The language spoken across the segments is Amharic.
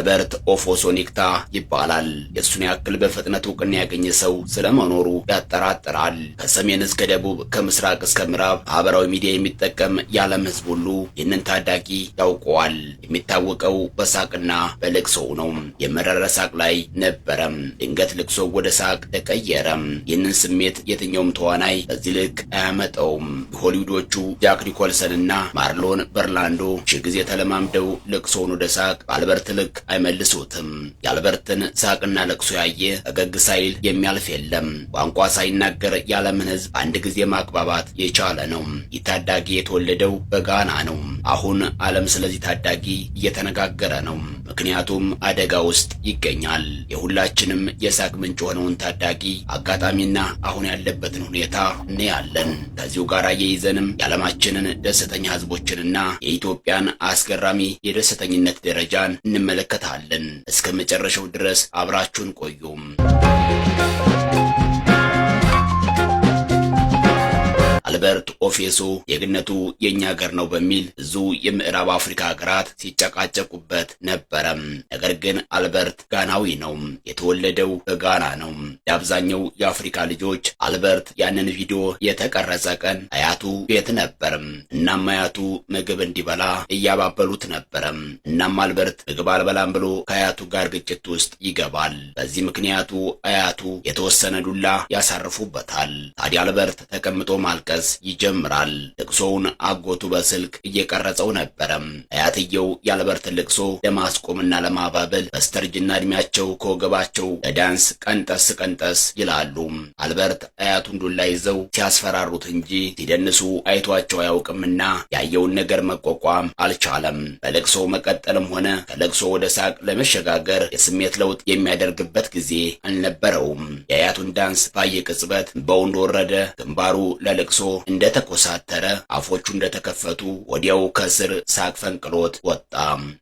አልበርት ኦፎሶ ኒክታ ይባላል። የሱን ያክል በፍጥነት እውቅና ያገኘ ሰው ስለመኖሩ ያጠራጥራል። ከሰሜን እስከ ደቡብ ከምስራቅ እስከ ምዕራብ ማህበራዊ ሚዲያ የሚጠቀም የዓለም ሕዝብ ሁሉ ይህንን ታዳጊ ያውቀዋል። የሚታወቀው በሳቅና በልቅሶው ነው። የመረረ ሳቅ ላይ ነበረም። ድንገት ልቅሶ ወደ ሳቅ ተቀየረም። ይህንን ስሜት የትኛውም ተዋናይ በዚህ ልክ አያመጣውም። ሆሊውዶቹ ጃክ ኒኮልሰንና ማርሎን በርላንዶ ሺህ ጊዜ ተለማምደው ልቅሶውን ወደ ሳቅ በአልበርት ልክ አይመልሱትም። የአልበርትን ሳቅና ለቅሶ ያየ ፈገግ ሳይል የሚያልፍ የለም። ቋንቋ ሳይናገር የዓለምን ሕዝብ አንድ ጊዜ ማግባባት የቻለ ነው። ይህ ታዳጊ የተወለደው በጋና ነው። አሁን ዓለም ስለዚህ ታዳጊ እየተነጋገረ ነው። ምክንያቱም አደጋ ውስጥ ይገኛል። የሁላችንም የሳቅ ምንጭ የሆነውን ታዳጊ አጋጣሚና አሁን ያለበትን ሁኔታ እናያለን። ከዚሁ ጋር አያይዘንም የዓለማችንን ደስተኛ ሕዝቦችንና የኢትዮጵያን አስገራሚ የደስተኝነት ደረጃን እንመለከታለን። እስከ መጨረሻው ድረስ አብራችሁን ቆዩም። አልበርት ኦፌሶ ዜግነቱ የኛ ሀገር ነው በሚል ብዙ የምዕራብ አፍሪካ ሀገራት ሲጨቃጨቁበት ነበረም። ነገር ግን አልበርት ጋናዊ ነው። የተወለደው በጋና ነው። የአብዛኛው የአፍሪካ ልጆች አልበርት ያንን ቪዲዮ የተቀረጸ ቀን አያቱ ቤት ነበርም። እናም አያቱ ምግብ እንዲበላ እያባበሉት ነበረም። እናም አልበርት ምግብ አልበላም ብሎ ከአያቱ ጋር ግጭት ውስጥ ይገባል። በዚህ ምክንያቱ አያቱ የተወሰነ ዱላ ያሳርፉበታል። ታዲያ አልበርት ተቀምጦ ማልቀስ ይጀምራል። ልቅሶውን አጎቱ በስልክ እየቀረጸው ነበረም። አያትየው የአልበርትን ልቅሶ ለማስቆምና ለማባበል በስተርጅና እድሜያቸው ከወገባቸው ለዳንስ ቀንጠስ ቀንጠስ ይላሉ። አልበርት አያቱን ዱላ ይዘው ሲያስፈራሩት እንጂ ሲደንሱ አይቷቸው አያውቅምና ያየውን ነገር መቋቋም አልቻለም። በልቅሶ መቀጠልም ሆነ ከልቅሶ ወደ ሳቅ ለመሸጋገር የስሜት ለውጥ የሚያደርግበት ጊዜ አልነበረውም። የአያቱን ዳንስ ባየ ቅጽበት በውንድ ወረደ። ግንባሩ ለልቅሶ እንደተኮሳተረ አፎቹ እንደተከፈቱ ወዲያው ከስር ሳቅ ፈንቅሎት ወጣ።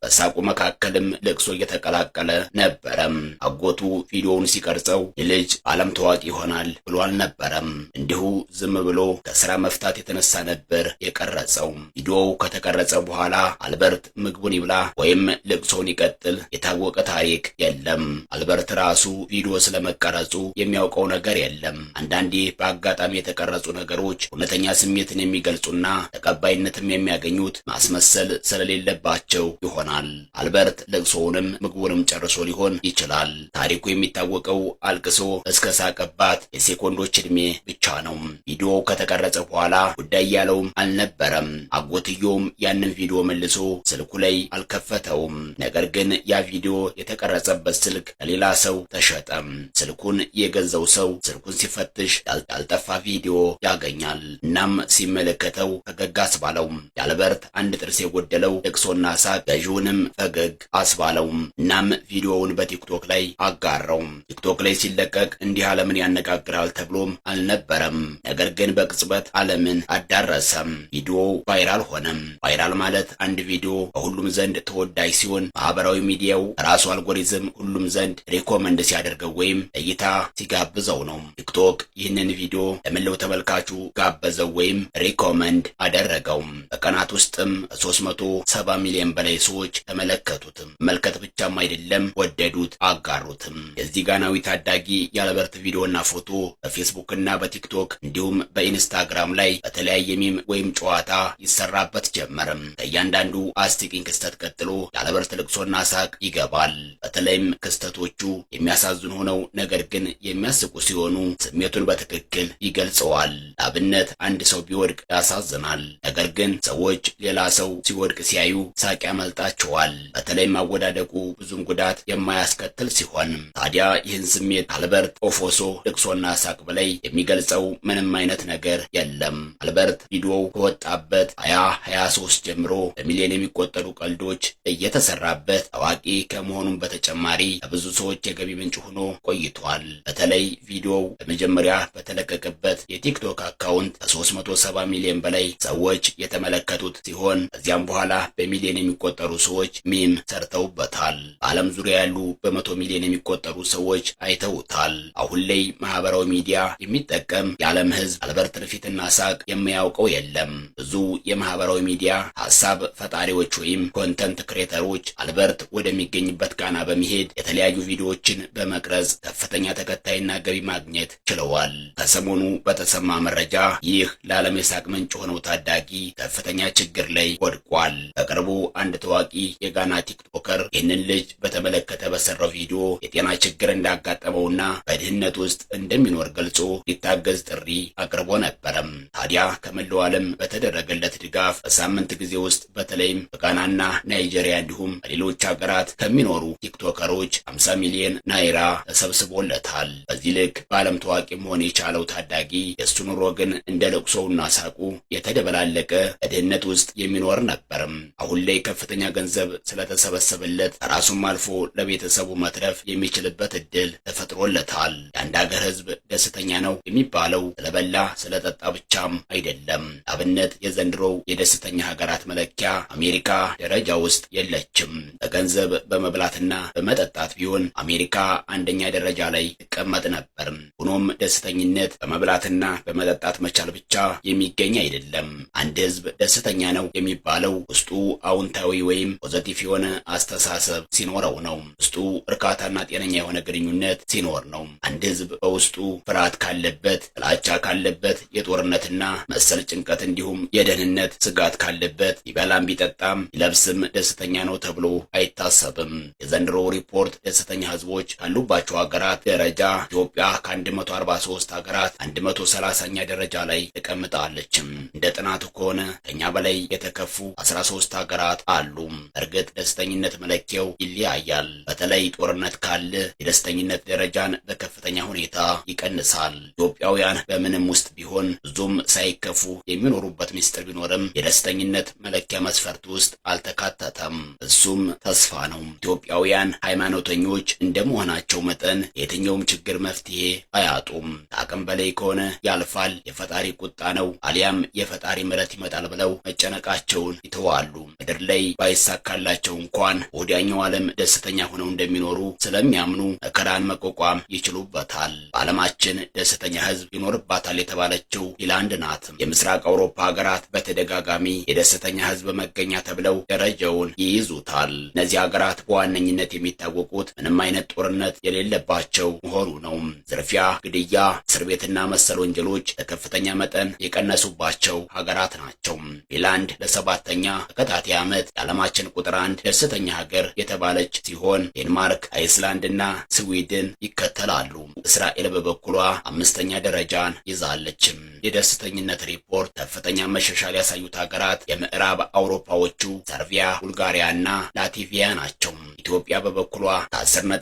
በሳቁ መካከልም ልቅሶ እየተቀላቀለ ነበረም። አጎቱ ቪዲዮውን ሲቀርጸው የልጅ ዓለም ታዋቂ ይሆናል ብሎ አልነበረም። እንዲሁ ዝም ብሎ ከስራ መፍታት የተነሳ ነበር የቀረጸው። ቪዲዮው ከተቀረጸ በኋላ አልበርት ምግቡን ይብላ ወይም ልቅሶውን ይቀጥል የታወቀ ታሪክ የለም። አልበርት ራሱ ቪዲዮ ስለመቀረጹ የሚያውቀው ነገር የለም። አንዳንዴ በአጋጣሚ የተቀረጹ ነገሮች እውነተኛ ስሜትን የሚገልጹና ተቀባይነትም የሚያገኙት ማስመሰል ስለሌለባቸው ይሆናል። አልበርት ልቅሶውንም ምግቡንም ጨርሶ ሊሆን ይችላል። ታሪኩ የሚታወቀው አልቅሶ እስከ ሳቀባት የሴኮንዶች ዕድሜ ብቻ ነው። ቪዲዮው ከተቀረጸ በኋላ ጉዳይ ያለውም አልነበረም። አጎትየውም ያንን ቪዲዮ መልሶ ስልኩ ላይ አልከፈተውም። ነገር ግን ያ ቪዲዮ የተቀረጸበት ስልክ ለሌላ ሰው ተሸጠም። ስልኩን የገዛው ሰው ስልኩን ሲፈትሽ ያልጠፋ ቪዲዮ ያገኛል። እናም ሲመለከተው ፈገግ አስባለው። የአልበርት አንድ ጥርስ የጎደለው ልቅሶና ሳቅ ገዢውንም ፈገግ አስባለው። እናም ቪዲዮውን በቲክቶክ ላይ አጋራው። ቲክቶክ ላይ ሲለቀቅ እንዲህ ዓለምን ያነጋግራል ተብሎም አልነበረም። ነገር ግን በቅጽበት ዓለምን አዳረሰም። ቪዲዮው ቫይራል ሆነም። ቫይራል ማለት አንድ ቪዲዮ በሁሉም ዘንድ ተወዳጅ ሲሆን ማህበራዊ ሚዲያው ራሱ አልጎሪዝም ሁሉም ዘንድ ሪኮመንድ ሲያደርገው ወይም እይታ ሲጋብዘው ነው። ቲክቶክ ይህንን ቪዲዮ ለመላው ተመልካቹ ጋበዘው ወይም ሪኮመንድ አደረገው። በቀናት ውስጥም 370 ሚሊዮን በላይ ሰዎች ተመለከቱትም። መልከት ብቻም አይደለም ወደዱት፣ አጋሩትም። የዚህ ጋናዊ ታዳጊ የአልበርት ቪዲዮና ፎቶ በፌስቡክ እና በቲክቶክ እንዲሁም በኢንስታግራም ላይ በተለያየ ሚም ወይም ጨዋታ ይሰራበት ጀመርም። ከእያንዳንዱ አስቂኝ ክስተት ቀጥሎ የአልበርት ልቅሶና ሳቅ ይገባል። በተለይም ክስተቶቹ የሚያሳዝኑ ሆነው ነገር ግን የሚያስቁ ሲሆኑ ስሜቱን በትክክል ይገልጸዋል። ለአብነት አንድ ሰው ቢወድቅ ያሳዝናል። ነገር ግን ሰዎች ሌላ ሰው ሲወድቅ ሲያዩ ሳቅ ያመልጣቸዋል። በተለይም አወዳደቁ ብዙም ጉዳት የማያስከትል ሲሆን ታዲያ ይህን ስሜት አልበርት ኦፎሶ ልቅሶና ሳቅ በላይ የሚገልጸው ምንም አይነት ነገር የለም። አልበርት ቪዲዮው ከወጣበት 2023 ጀምሮ በሚሊዮን የሚቆጠሩ ቀልዶች እየተሰራበት ታዋቂ ከመሆኑም በተጨማሪ ለብዙ ሰዎች የገቢ ምንጭ ሆኖ ቆይቷል። በተለይ ቪዲዮው በመጀመሪያ በተለቀቀበት የቲክቶክ አካውንት ከ370 ሚሊዮን በላይ ሰዎች የተመለከቱት ሲሆን ከዚያም በኋላ በሚሊዮን የሚቆጠሩ ሰዎች ሚም ሰርተውበታል። በዓለም ዙሪያ ያሉ በመቶ ሚሊዮን የሚቆጠሩ ሰዎች አይተውታል። አሁን ላይ ማህበራዊ ሚዲያ የሚጠቀም የዓለም ህዝብ አልበርትን ፊትና ሳቅ የሚያውቀው የለም። ብዙ የማህበራዊ ሚዲያ ሐሳብ ፈጣሪዎች ወይም ኮንተንት ክሬተሮች አልበርት ወደሚገኝበት ጋና በመሄድ የተለያዩ ቪዲዮዎችን በመቅረጽ ከፍተኛ ተከታይና ገቢ ማግኘት ችለዋል። ከሰሞኑ በተሰማ መረጃ ይህ ለዓለም የሳቅ ምንጭ ሆነው ታዳጊ ከፍተኛ ችግር ላይ ወድቋል። በቅርቡ አንድ ታዋቂ የጋና ቲክቶከር ይህንን ልጅ በተመለከተ በሰራው ቪዲዮ የጤና ችግር እንዳጋጠመውና በድህነት ውስጥ እንደሚኖር ገልጾ ሊታገዝ ጥሪ አቅርቦ ነበረም። ታዲያ ከመላው ዓለም በተደረገለት ድጋፍ በሳምንት ጊዜ ውስጥ በተለይም በጋናና ናይጄሪያ እንዲሁም በሌሎች ሀገራት ከሚኖሩ ቲክቶከሮች 50 ሚሊዮን ናይራ ተሰብስቦለታል። በዚህ ልክ በዓለም ታዋቂ መሆን የቻለው ታዳጊ የእሱ ኑሮ ግን እንደ ለቅሶውና ሳቁ የተደበላለቀ በድህነት ውስጥ የሚኖር ነበርም። አሁን ላይ ከፍተኛ ገንዘብ ስለተሰበሰበለት ራሱም አልፎ ለቤተሰቡ መትረፍ የሚችልበት እድል ተፈጥሮለታል። የአንድ ሀገር ህዝብ ደስተኛ ነው የሚባለው ስለበላ ስለጠጣ ብቻም አይደለም። አብነት የዘንድሮው የደስተኛ ሀገራት መለኪያ አሜሪካ ደረጃ ውስጥ የለችም። በገንዘብ በመብላትና በመጠጣት ቢሆን አሜሪካ አንደኛ ደረጃ ላይ ትቀመጥ ነበር። ሆኖም ደስተኝነት በመብላትና በመጠጣት መቻል ብቻ የሚገኝ አይደለም። አንድ ህዝብ ደስተኛ ነው የሚባለው ውስጡ አዎንታዊ ወይም ፖዘቲቭ የሆነ አስተሳሰብ ሲኖረው ነው። ውስጡ እርካታና ጤነኛ የሆነ ግንኙነት ሲኖር ነው። አንድ ህዝብ በውስጡ ፍርሃት ካለበት፣ ጥላቻ ካለበት፣ የጦርነትና መሰል ጭንቀት እንዲሁም የደህንነት ስጋት ካለበት ቢበላም ቢጠጣም ቢለብስም ደስተኛ ነው ተብሎ አይታሰብም። የዘንድሮ ሪፖርት ደስተኛ ህዝቦች ካሉባቸው ሀገራት ደረጃ ኢትዮጵያ ከ143 ሀገራት 130ኛ ደረጃ ላይ ተቀምጣለችም። እንደ ጥናቱ ከሆነ ከኛ በላይ የተከፉ 13 ሀገራት አሉ። እርግጥ ደስተኝነት መለኪያው ይለያያል። በተለይ ጦርነት ካለ የደስተኝነት ደረጃን በከፍተኛ ሁኔታ ይቀንሳል። ኢትዮጵያውያን በምንም ውስጥ ቢሆን ብዙም ሳይከፉ የሚኖሩበት ምስጢር ቢኖርም የደስተኝነት መለኪያ መስፈርት ውስጥ አልተካተተም። እሱም ተስፋ ነው። ኢትዮጵያውያን ሃይማኖተኞች እንደመሆናቸው መጠን የትኛውም ችግር መፍትሄ አያጡም። ከአቅም በላይ ከሆነ ያልፋል፣ የፈጣሪ ቁጣ ነው አሊያም የፈጣሪ ምሕረት ይመጣል ብለው መጨነቃቸውን ይተዋሉ። ምድር ላይ ባይሳካላቸው እንኳን ወዲያኛው ዓለም ደስተኛ ሆነው እንደሚኖሩ ስለሚያምኑ መከራን መቋቋም ይችሉበታል። በዓለማችን ደስተኛ ህዝብ ይኖርባታል የተባለችው ፊንላንድ ናት። የምስራቅ አውሮፓ ሀገራት በተደጋጋሚ የደስተኛ ህዝብ መገኛ ተብለው ደረጃውን ይይዙታል። እነዚህ ሀገራት በዋነኝነት የሚታወቁት ምንም አይነት ጦርነት የሌለባቸው መሆኑ ነው። ዝርፊያ፣ ግድያ፣ እስር ቤትና መሰል ወንጀሎች በከፍተኛ መጠን የቀነሱባቸው ሀገራት ናቸው። ፊንላንድ ለ7ኛ ተከታታይ ዓመት የዓለማችን ቁጥር 1 ደስተኛ ሀገር የተባለች ሲሆን ዴንማርክ፣ አይስላንድና ስዊድን ይከተላሉ። እስራኤል በበኩሏ 5ኛ ደረጃን ይዛለችም። የደስተኝነት ሪፖርት ከፍተኛ መሻሻል ያሳዩት ሀገራት የምዕራብ አውሮፓዎቹ ሰርቢያ፣ ቡልጋሪያና ላትቪያ ናቸው። ኢትዮጵያ በበኩሏ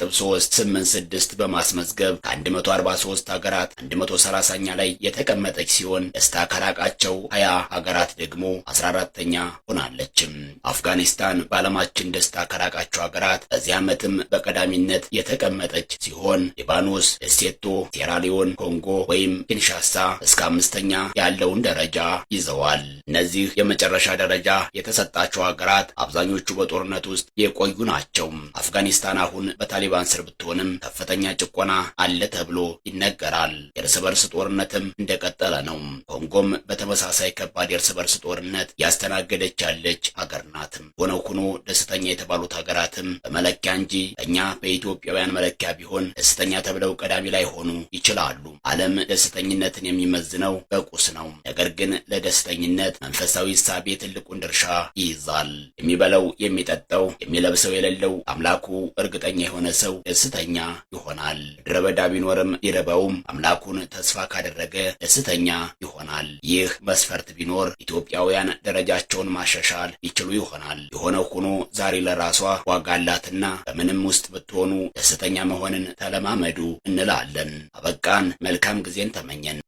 ከ10.386 በማስመዝገብ ከ143 ሀገራት 130ኛ ላይ የተቀመጠች ሲሆን ደስታ ከራቃቸው 20 ሀገራት ደግሞ 14ኛ ሆናለችም። አፍጋኒስታን በዓለማችን ደስታ ከራቃቸው ሀገራት በዚህ ዓመትም በቀዳሚነት የተቀመጠች ሲሆን ሊባኖስ፣ ሌሴቶ፣ ሴራሊዮን፣ ኮንጎ ወይም ኪንሻሳ እስከ 5ኛ ያለውን ደረጃ ይዘዋል። እነዚህ የመጨረሻ ደረጃ የተሰጣቸው ሀገራት አብዛኞቹ በጦርነት ውስጥ የቆዩ ናቸው። አፍጋኒስታን አሁን በታሊባን ስር ብትሆንም ከፍተኛ ጭቆና አለ ተብሎ ይነገራል። የእርስ በርስ ጦርነትም እንደቀጠለ ነው። ኮንጎም በተመሳሳይ ከባድ የእርስ በርስ ጦርነት ያስተናገደች ያለች ሀገር ናት። ሆነው ሆኖ ደስተኛ የተባሉት ሀገራትም በመለኪያ እንጂ እኛ በኢትዮጵያውያን መለኪያ ቢሆን ደስተኛ ተብለው ቀዳሚ ላይ ሆኑ ይችላሉ። ዓለም ደስተኝነትን የሚመዝነው በቁስ ነው። ነገር ግን ለደስተኝነት መንፈሳዊ እሳቤ ትልቁን ድርሻ ይይዛል። የሚበላው፣ የሚጠጣው፣ የሚለብሰው የሌለው አምላኩ እርግጠኛ የሆነ ሰው ደስተኛ ይሆናል። ምድረ በዳ ቢኖርም ቢርበውም አምላኩን ተስፋ ካደረገ ደስተኛ ይሆናል። ይህ መስፈርት ቢኖር ኢትዮጵያውያን ደረጃቸውን ማሻሻል ይችሉ ይሆናል። የሆነው ሆኖ ዛሬ ለራሷ ዋጋ አላትና በምንም ውስጥ ብትሆኑ ደስተኛ መሆንን ተለማመዱ እንላለን። አበቃን። መልካም ጊዜን ተመኘን።